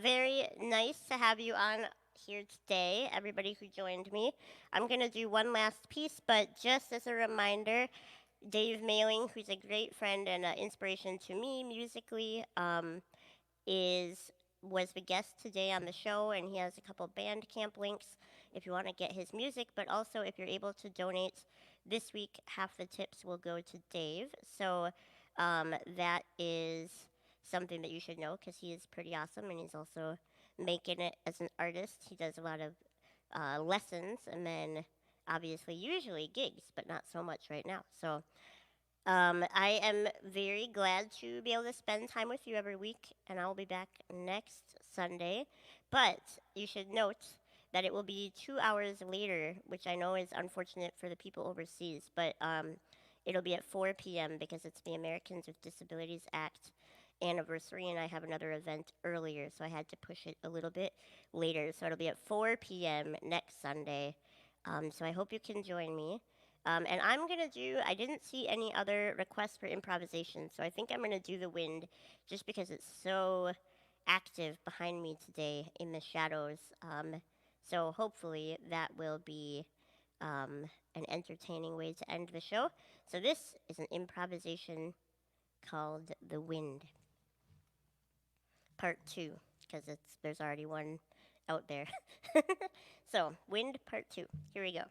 Very nice to have you on here today, everybody who joined me. I'm going to do one last piece, but just as a reminder, Dave Mehling, who's a great friend and inspiration to me musically, was the guest today on the show, and he has a couple Bandcamp links if you want to get his music. But also, if you're able to donate this week, half the tips will go to Dave. So that is something that you should know because he is pretty awesome, and he's also making it as an artist. He does a lot of lessons, and then obviously usually gigs, but not so much right now. So I am very glad to be able to spend time with you every week, and I'll be back next Sunday. But you should note that it will be 2 hours later, which I know is unfortunate for the people overseas, but it'll be at 4 p.m. because it's the Americans with Disabilities Act anniversary, and I have another event earlier, so I had to push it a little bit later. So it'll be at 4 p.m. next Sunday. So I hope you can join me. And I'm going to I didn't see any other requests for improvisation, so I think I'm going to do the wind just because it's so active behind me today in the shadows. So hopefully that will be an entertaining way to end the show. So this is an improvisation called The Wind, Part 2, because there's already one out there. So, Wind Part 2. Here we go.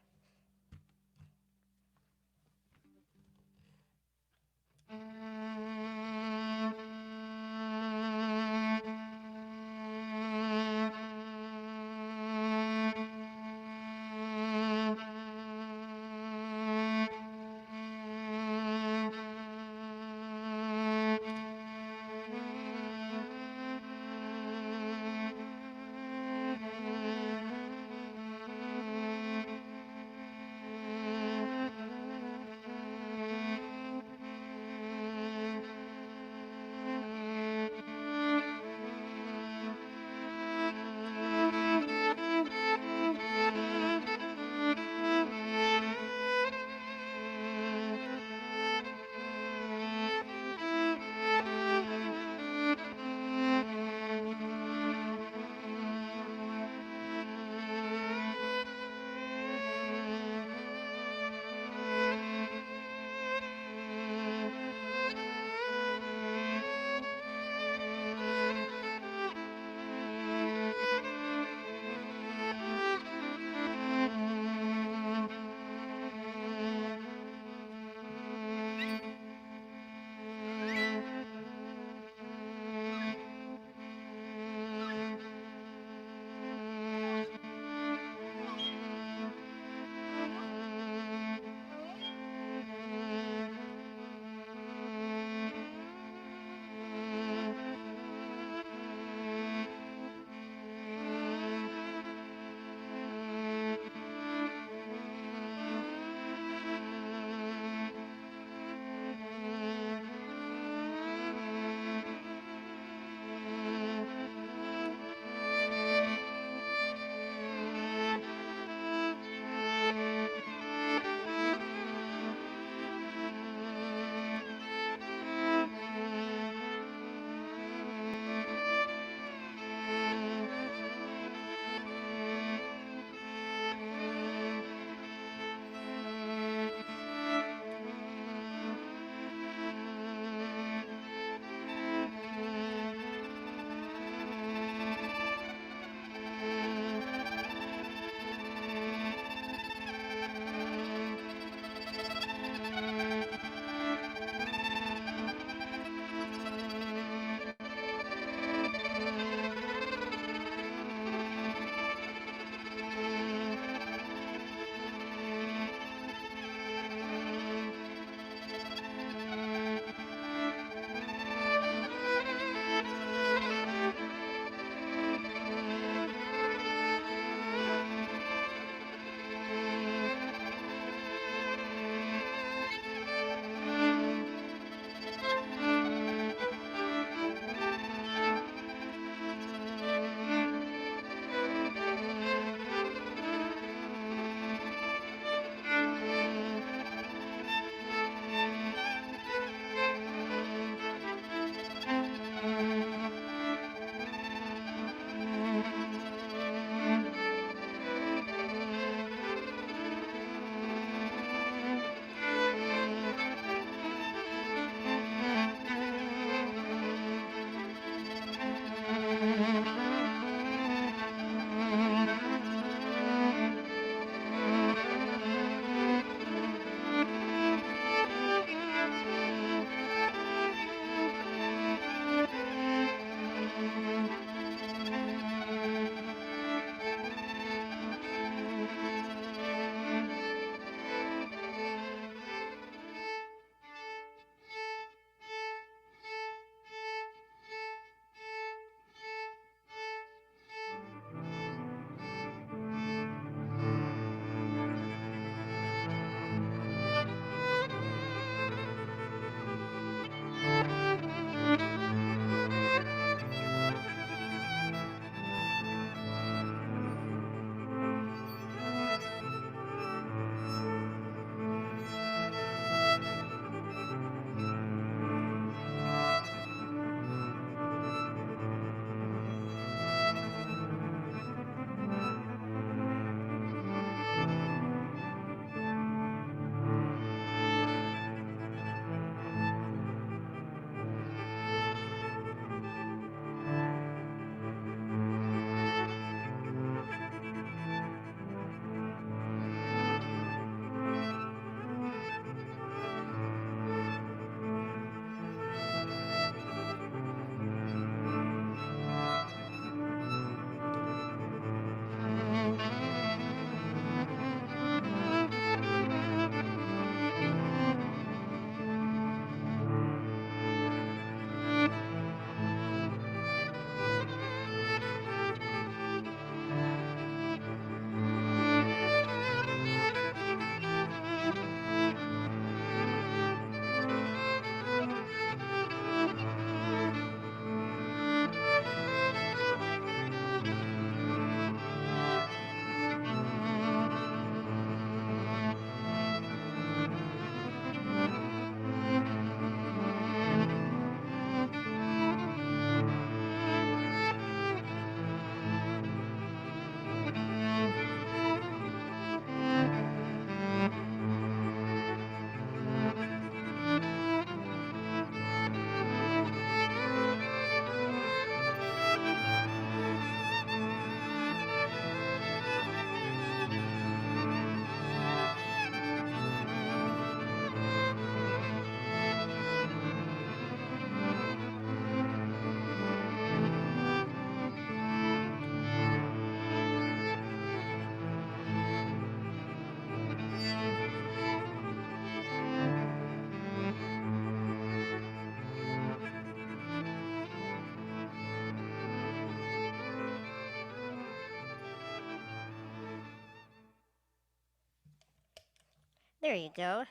There you go.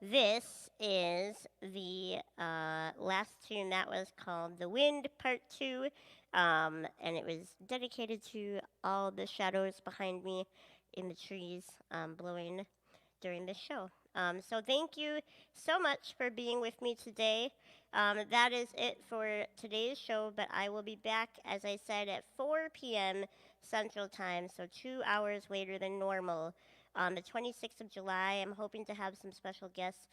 This is the last tune that was called "The Wind Part 2," and it was dedicated to all the shadows behind me in the trees blowing during the show. So thank you so much for being with me today. That is it for today's show, but I will be back, as I said, at 4 p.m. Central Time, so 2 hours later than normal. On the 26th of July, I'm hoping to have some special guests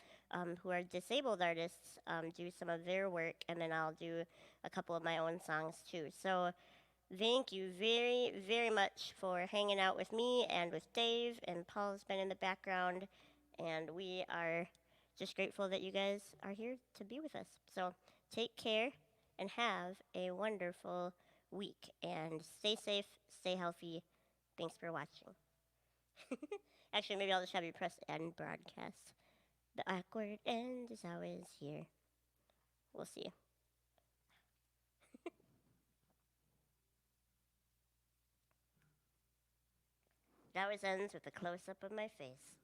who are disabled artists do some of their work, and then I'll do a couple of my own songs too. So thank you very, very much for hanging out with me and with Dave, and Paul's been in the background, and we are just grateful that you guys are here to be with us. So take care and have a wonderful week, and stay safe, stay healthy. Thanks for watching. Actually, maybe I'll just have you press end broadcast. The awkward end is always here. We'll see. That always ends with a close up of my face.